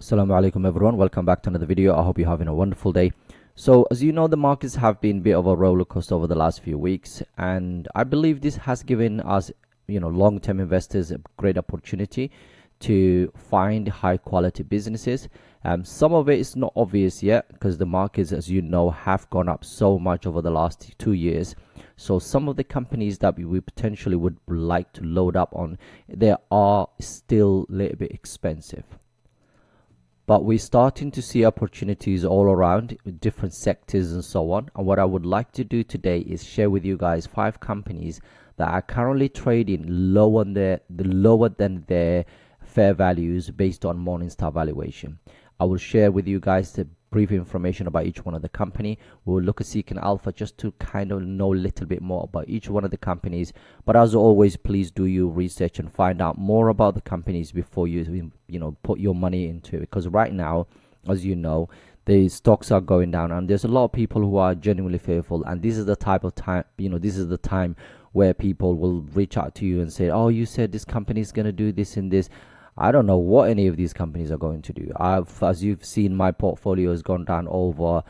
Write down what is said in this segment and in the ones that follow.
Assalamu alaikum everyone, welcome back to another video. I hope you're having a wonderful day. So as you know, the markets have been a bit of a roller coaster over the last few weeks, and I believe this has given us long-term investors a great opportunity to find high quality businesses. Some of it is not obvious yet because the markets, as you know, have gone up so much over the last 2 years. So some of the companies that we potentially would like to load up on, they are still a little bit expensive. But we're starting to see opportunities all around with different sectors and so on. And what I would like to do today is share with you guys 5 companies that are currently trading lower than their fair values based on Morningstar valuation. I will share with you guys the brief information about each one of the company. We'll look at Seeking Alpha just to kind of know a little bit more about each one of the companies. But as always, please do your research and find out more about the companies before you put your money into it. Because right now, as you know, the stocks are going down and there's a lot of people who are genuinely fearful, and this is the type of time, this is the time where people will reach out to you and say, oh, you said this company is going to do this and this. I don't know what any of these companies are going to do. As you've seen, my portfolio has gone down over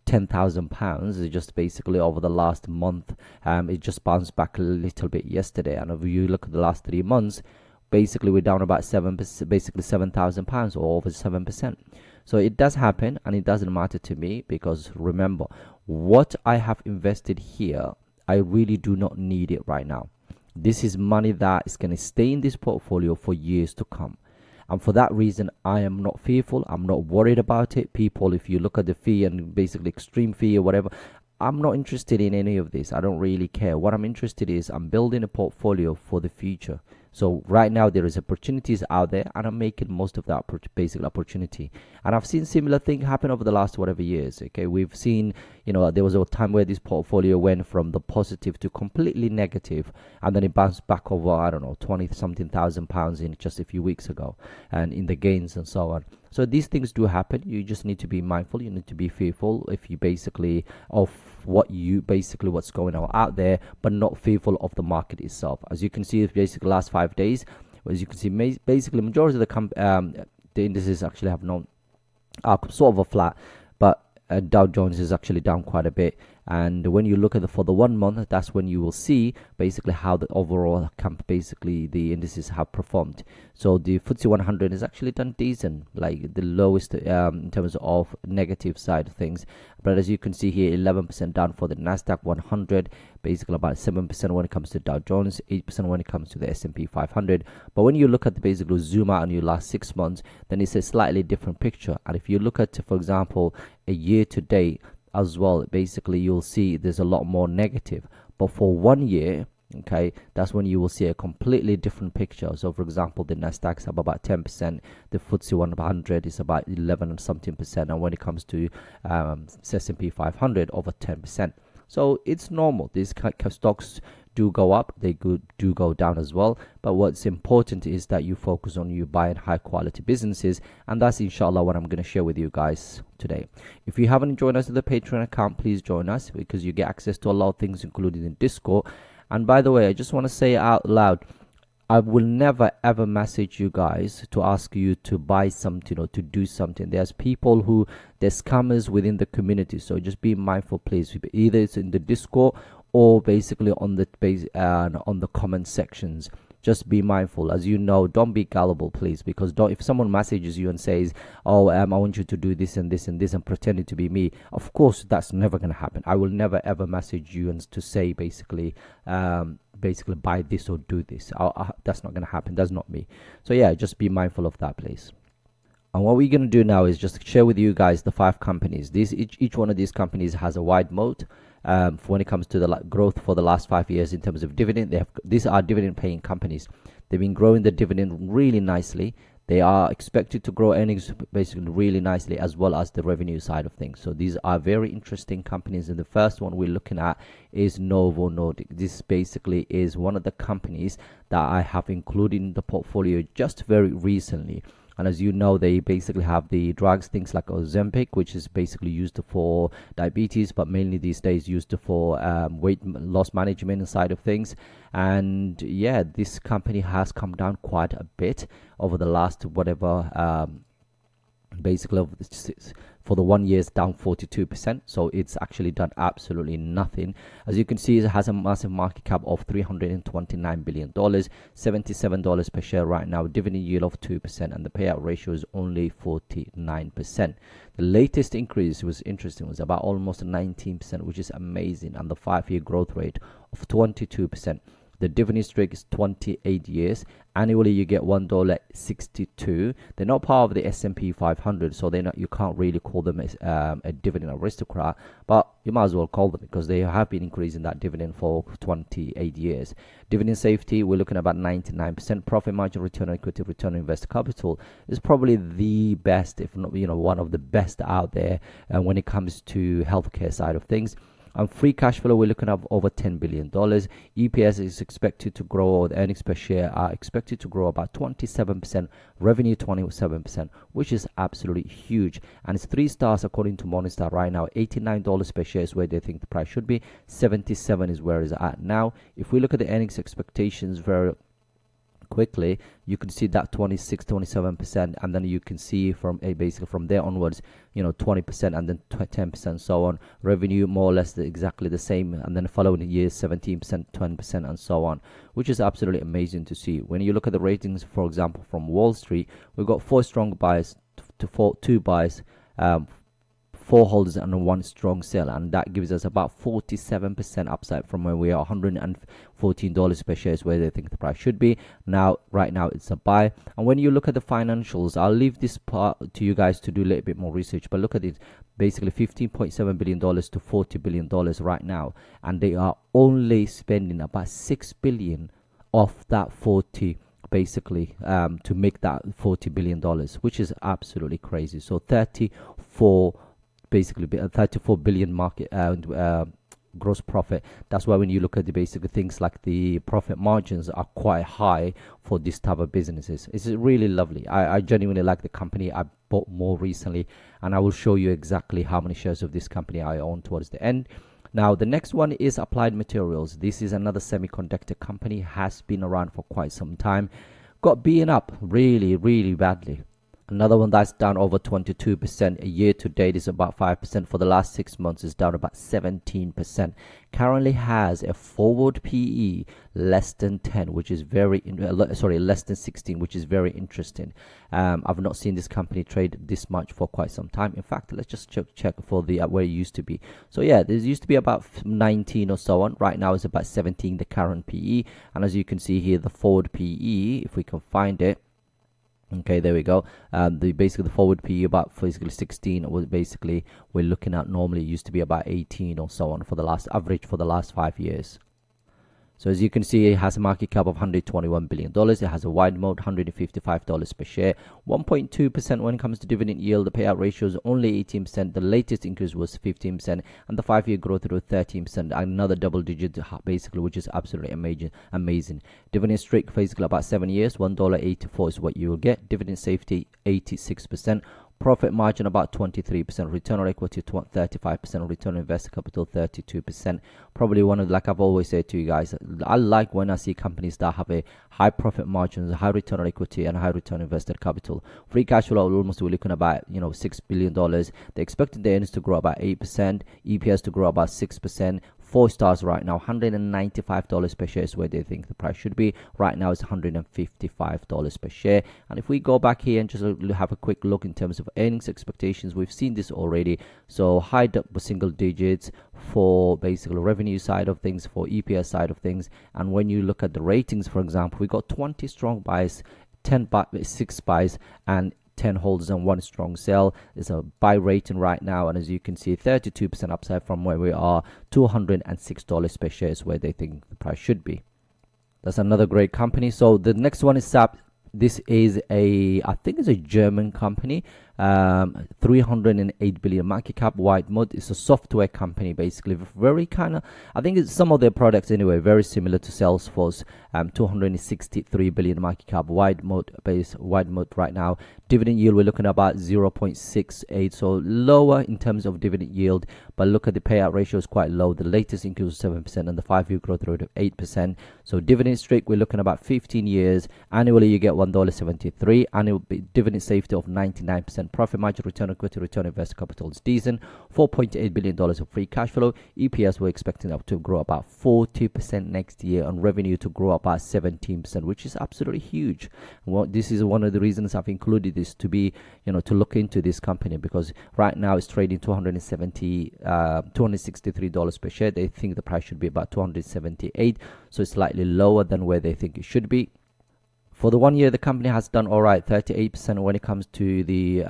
£10,000 just basically over the last month. It just bounced back a little bit yesterday, and if you look at the last 3 months, basically we're down about basically £7,000 or over 7%. So it does happen, and it doesn't matter to me because remember, what I have invested here, I really do not need it right now. This is money that is going to stay in this portfolio for years to come. And for that reason, I am not fearful. I'm not worried about it. People, if you look at the fee and basically extreme fee or whatever, I'm not interested in any of this. I don't really care. What I'm interested in is I'm building a portfolio for the future. So right now there is opportunities out there, and I'm making most of that basic opportunity. And I've seen similar thing happen over the last whatever years. Okay, we've seen, there was a time where this portfolio went from the positive to completely negative, and then it bounced back over, I don't know, 20 something thousand pounds in just a few weeks ago, and in the gains and so on. So these things do happen. You just need to be mindful. You need to be fearful if you basically of what's going on out there, but not fearful of the market itself. As you can see, basically last 5 days, as you can see, basically majority of the indices actually have no sort of a flat, but Dow Jones is actually down quite a bit. And when you look at for the 1 month, that's when you will see basically how the overall basically the indices have performed. So the FTSE 100 is actually done decent, like the lowest in terms of negative side of things. But as you can see here, 11% down for the Nasdaq 100, basically about 7% when it comes to Dow Jones, 8% when it comes to the S&P 500. But when you look at the basically zoom out on your last 6 months, then it's a slightly different picture. And if you look at, for example, a year to date as well, basically you'll see there's a lot more negative. But for 1 year, okay, that's when you will see a completely different picture. So for example, the Nasdaq's up about 10%, the FTSE 100 is about 11 and something percent, and when it comes to S&P 500, over 10%. So it's normal. These stocks do go up, they do go down as well. But what's important is that you focus on you buying high quality businesses, and that's inshallah what I'm going to share with you guys today. If you haven't joined us to the Patreon account, please join us because you get access to a lot of things, including in Discord. And by the way, I just want to say out loud, I will never ever message you guys to ask you to buy something or to do something. There's people there's scammers within the community, so just be mindful, please. Either it's in the Discord or basically on the comment sections. Just be mindful. As you know, don't be gullible, please, because if someone messages you and says, oh, I want you to do this and this and this and pretending to be me, of course that's never going to happen. I will never ever message you and to say basically buy this or do this. That's not going to happen. That's not me. So yeah, just be mindful of that, please. And what we're going to do now is just share with you guys the 5 companies. Each one of these companies has a wide moat. When it comes to the growth for the last 5 years in terms of dividend, these are dividend paying companies. They've been growing the dividend really nicely. They are expected to grow earnings basically really nicely, as well as the revenue side of things. So these are very interesting companies. And the first one we're looking at is Novo Nordisk. This basically is one of the companies that I have included in the portfolio just very recently. And as you know, they basically have the drugs, things like Ozempic, which is basically used for diabetes, but mainly these days used for weight loss management side of things. And yeah, this company has come down quite a bit over the last basically for the 1 year is down 42%, so it's actually done absolutely nothing. As you can see, it has a massive market cap of $329 billion, $77 per share right now, dividend yield of 2%, and the payout ratio is only 49%. The latest increase was interesting, was about almost 19%, which is amazing, and the 5-year growth rate of 22%. The dividend streak is 28 years. Annually, you get $1.62. They're not part of the S&P 500, so they're not. You can't really call them a dividend aristocrat, but you might as well call them because they have been increasing that dividend for 28 years. Dividend safety, we're looking at about 99%. Profit margin, return on equity, return on invested capital is probably the best, if not one of the best out there when it comes to healthcare side of things. And free cash flow, we're looking at over $10 billion. EPS is expected to grow, or the earnings per share are expected to grow about 27%, revenue 27%, which is absolutely huge. And it's 3 stars according to Morningstar right now. $89 per share is where they think the price should be. 77 is where it's at now. If we look at the earnings expectations very quickly, you can see that 27%, and then you can see from basically from there onwards, 20%, and then 10%, so on. Revenue more or less exactly the same, and then the following years 17%, 20%, and so on, which is absolutely amazing to see. When you look at the ratings, for example, from Wall Street, we've got 4 strong buys to 2 buys, 4 holders and 1 strong sell, and that gives us about 47% upside from where we are. $114 per share is where they think the price should be. Right now it's a buy. And when you look at the financials, I'll leave this part to you guys to do a little bit more research, but look at it, basically $15.7 billion to $40 billion right now, and they are only spending about $6 billion of that 40 basically to make that $40 billion, which is absolutely crazy. So 34 billion market gross profit. That's why when you look at the basic things like the profit margins are quite high for this type of businesses. It's really lovely. I genuinely like the company. I bought more recently, and I will show you exactly how many shares of this company I own towards the end. Now, the next one is Applied Materials. This is another semiconductor company, has been around for quite some time. Got beaten up really, really badly. Another one that's down over 22%. A year to date is about 5%. For the last 6 months is down about 17%. Currently has a forward PE less than 10, which is less than 16, which is very interesting. I've not seen this company trade this much for quite some time. In fact, let's just check for the where it used to be. So yeah, there used to be about 19 or so on. Right now it's about 17, the current PE. And as you can see here, the forward PE, if we can find it. Okay, there we go. The forward PE about basically 16 was basically we're looking at. Normally it used to be about 18 or so on for the last average for the last 5 years. So as you can see, it has a market cap of $121 billion. It has a wide moat, $155 per share, 1.2% when it comes to dividend yield. The payout ratio is only 18%. The latest increase was 15%, and the 5-year growth rate was 13%. Another double digit, basically, which is absolutely amazing. Dividend streak, basically about 7 years, $1.84 is what you will get. Dividend safety, 86%. Profit margin about 23%, return on equity 35%, return on invested capital 32%. Probably one of, like I've always said to you guys, I like when I see companies that have a high profit margins, high return on equity, and high return on invested capital. Free cash flow, almost we're looking about $6 billion. They're expecting the earnings to grow about 8%, EPS to grow about 6%. 4 stars right now, $195 per share is where they think the price should be. Right now it's $155 per share. And if we go back here and just have a quick look in terms of earnings expectations, we've seen this already. So high single digits for basically revenue side of things, for EPS side of things. And when you look at the ratings, for example, we got 20 strong buys, 6 buys, and 10 holders and 1 strong sell. It's a buy rating right now, and as you can see, 32% upside from where we are. $206 per share is where they think the price should be. That's another great company. So the next one is SAP. This is I think it's a German company. 308 billion market cap, wide moat. It's a software company, basically. Very I think it's some of their products anyway, very similar to Salesforce. 263 billion market cap, wide moat right now. Dividend yield, we're looking at about 0.68, so lower in terms of dividend yield, but look at the payout ratio is quite low. The latest increase was 7% and the 5-year growth rate of 8%. So dividend streak, we're looking at about 15 years. Annually you get $1.73. Annual dividend safety of 99%. 13%. Profit margin, return on equity, return on invested capital is decent. $4.8 billion of free cash flow. EPS, we're expecting that to grow about 40% next year, and revenue to grow about 17%, which is absolutely huge. This is one of the reasons I've included this to be, to look into this company, because right now it's trading $263 per share. They think the price should be about 278, so it's slightly lower than where they think it should be. For the 1 year, the company has done all right, 38% when it comes to the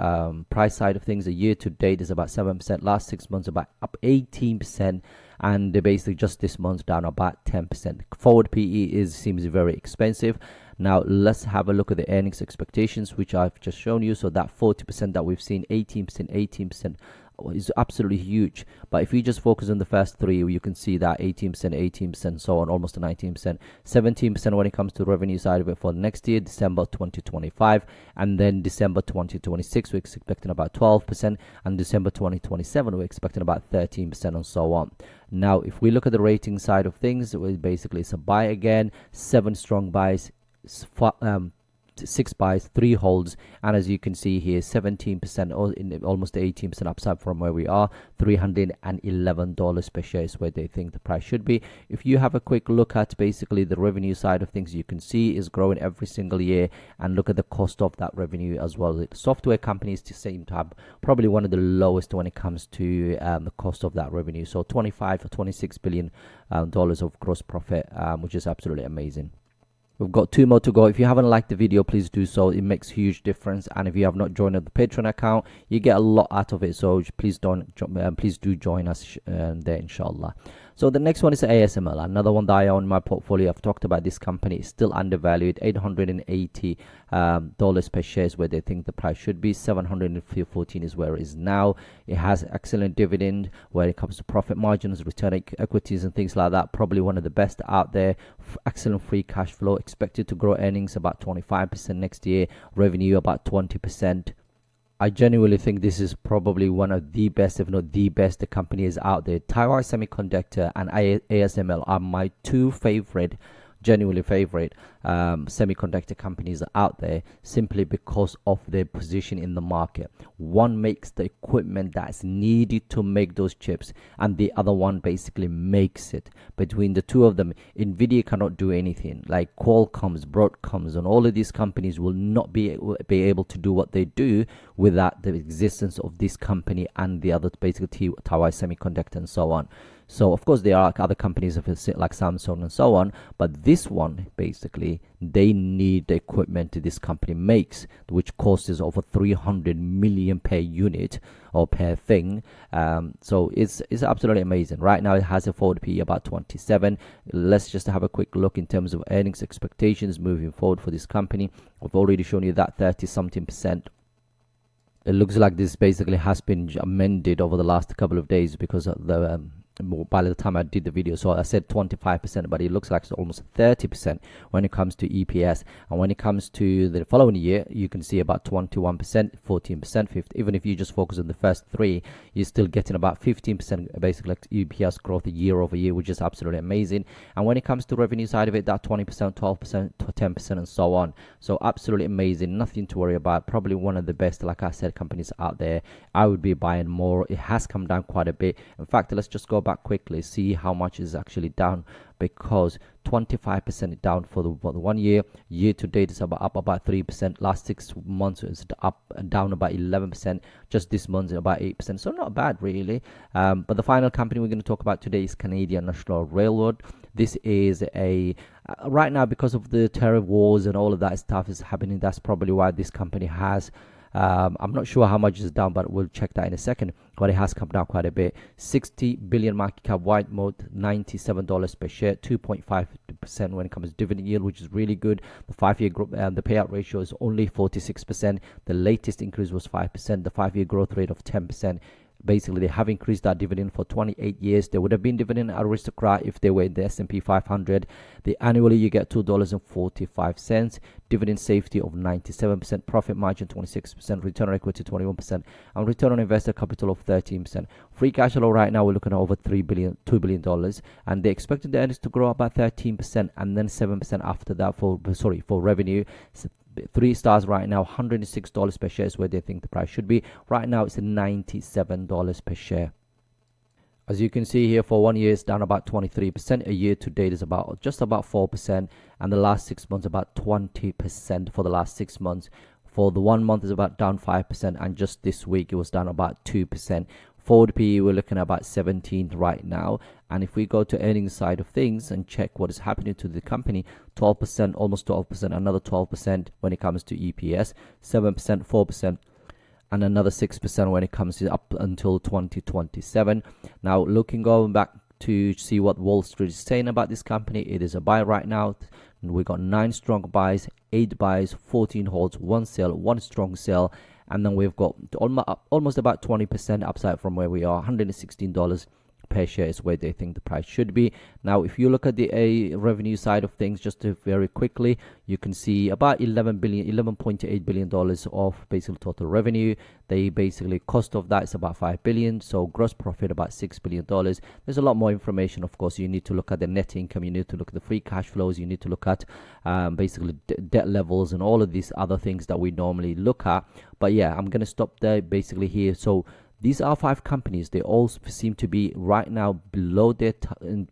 price side of things. The year to date is about 7%. Last 6 months, about up 18%. And they basically just this month down about 10%. Forward PE seems very expensive. Now, let's have a look at the earnings expectations, which I've just shown you. So that 40% that we've seen, 18% is absolutely huge. But if you just focus on the first three, you can see that 18%, so on, almost 19%, 17% when it comes to revenue side of it for next year, December 2025, and then December 2026 we're expecting about 12%, and December 2027 we're expecting about 13%, and so on. Now, if we look at the rating side of things, basically it's a buy again, 7 strong buys, 6 buys, 3 holds, and as you can see here, 17% or almost 18% upside from where we are. $311 per share is where they think the price should be. If you have a quick look at basically the revenue side of things, you can see is growing every single year, and look at the cost of that revenue as well. The software companies to same time probably one of the lowest when it comes to the cost of that revenue. So 25 or 26 billion dollars of gross profit, which is absolutely amazing. We've got 2 more to go. If you haven't liked the video, please do so. It makes huge difference. And if you have not joined the Patreon account, you get a lot out of it. So please do join us there, inshallah. So the next one is ASML, another one that I own in my portfolio. I've talked about this company. It's still undervalued. $880 per share is where they think the price should be. $714 is where it is now. It has excellent dividend when it comes to profit margins, return equities, and things like that. Probably one of the best out there. Excellent free cash flow. Expected to grow earnings about 25% next year. Revenue about 20%. I genuinely think this is probably one of the best, if not the best, the companies out there. Taiwan Semiconductor and ASML are my 2 favorite, genuinely favorite semiconductor companies out there, simply because of their position in the market. One makes the equipment that's needed to make those chips, and the other one basically makes it. Between the 2 of them, Nvidia cannot do anything. Like Qualcomm's, Broadcom's, and all of these companies will not be able to do what they do without the existence of this company and the other, basically Taiwan Semiconductor and so on. So of course there are other companies like Samsung and so on, but this one basically, they need the equipment this company makes, which costs over 300 million per unit or per thing. So it's absolutely amazing. Right now it has a forward PE about 27. Let's just have a quick look in terms of earnings expectations moving forward for this company. I've already shown you that 30-something%. It looks like this basically has been amended over the last couple of days because of the by the time I did the video. So I said 25%, but it looks like it's almost 30% when it comes to EPS. And when it comes to the following year, you can see about 21%, 14%, 50%. Even if you just focus on the first 3, you're still getting about 15% basically EPS growth year over year, which is absolutely amazing. And when it comes to revenue side of it, that 20%, 12%, 10%, and so on. So absolutely amazing. Nothing to worry about. Probably one of the best, like I said, companies out there. I would be buying more. It has come down quite a bit. In fact, let's just go back quickly, see how much is actually down, because 25% down for the 1 year. Year to date is up about 3%. Last 6 months is up and down about 11%. Just this month is about 8%. So not bad really. But the final company we're going to talk about today is Canadian National Railroad. This is a right now, because of the tariff wars and all of that stuff is happening, that's probably why this company has I'm not sure how much is down, but we'll check that in a second. But it has come down quite a bit. 60 billion market cap, white mode, $97 per share, 2.5% when it comes to dividend yield, which is really good. The 5-year group the payout ratio is only 46%. The latest increase was 5%. The 5-year growth rate of 10%. Basically, they have increased that dividend for 28 years. They would have been dividend aristocrat if they were in the S&P 500. Annually, you get $2.45. Dividend safety of 97%. Profit margin 26%. Return on equity 21%. And return on invested capital of 13%. Free cash flow right now, we're looking at over $2 billion. And they expected the earnings to grow about 13% and then 7% after that for revenue. 3 stars right now, $106 per share is where they think the price should be. Right now it's $97 per share. As you can see here, for 1 year it's down about 23%. A year to date is about just about 4%, and the last 6 months about 20% for the last 6 months. For the 1 month is about down 5%, and just this week it was down about 2%. Forward PE we're looking at about 17 right now, and if we go to earnings side of things and check what is happening to the company, 12%, almost 12%, another 12% when it comes to EPS, 7%, 4%, and another 6% when it comes to up until 2027. Now going back to see what Wall Street is saying about this company, it is a buy right now. We got 9 strong buys, 8 buys, 14 holds, 1 sell, 1 strong sell, and then we've got almost about 20% upside from where we are. $116 per share is where they think the price should be. Now if you look at the revenue side of things, just to very quickly, you can see about $11.8 billion of basically total revenue. They basically, cost of that is about $5 billion, so gross profit about $6 billion. There's a lot more information. Of course, you need to look at the net income, you need to look at the free cash flows, you need to look at basically debt levels and all of these other things that we normally look at. But yeah, I'm going to stop there basically here. So these are 5 companies. They all seem to be right now below their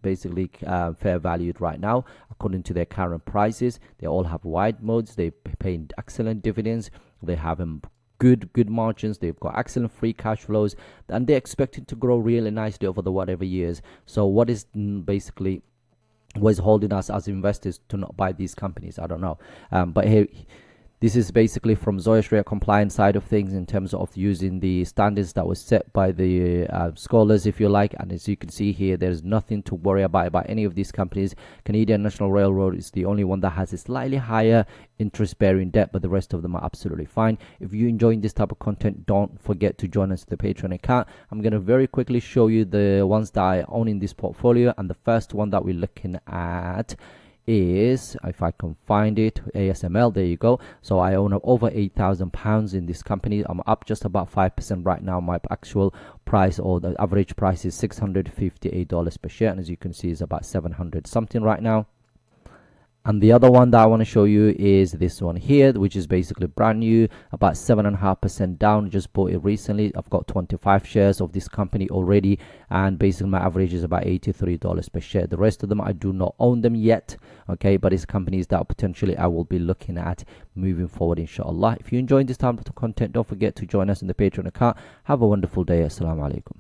basically fair valued right now according to their current prices. They all have wide modes. They pay excellent dividends. They have good margins. They've got excellent free cash flows, and they're expected to grow really nicely over the whatever years. So what is basically was holding us as investors to not buy these companies? I don't know. But here, this is basically from Zoya Sharia compliance side of things in terms of using the standards that was set by the scholars, if you like. And as you can see here, there's nothing to worry about any of these companies. Canadian National Railroad is the only one that has a slightly higher interest-bearing debt, but the rest of them are absolutely fine. If you're enjoying this type of content, don't forget to join us to the Patreon account. I'm going to very quickly show you the ones that I own in this portfolio, and the first one that we're looking at is, if I can find it, ASML. There you go. So I own over £8,000 in this company. I'm up just about 5% right now. My actual price, or the average price, is $658 per share, and as you can see, is about 700 something right now. And the other one that I want to show you is this one here, which is basically brand new, about 7.5% down. Just bought it recently. I've got 25 shares of this company already, and basically my average is about $83 per share. The rest of them, I do not own them yet, okay, but it's companies that potentially I will be looking at moving forward, inshallah. If you enjoyed this type of content, don't forget to join us in the Patreon account. Have a wonderful day. Assalamu alaikum.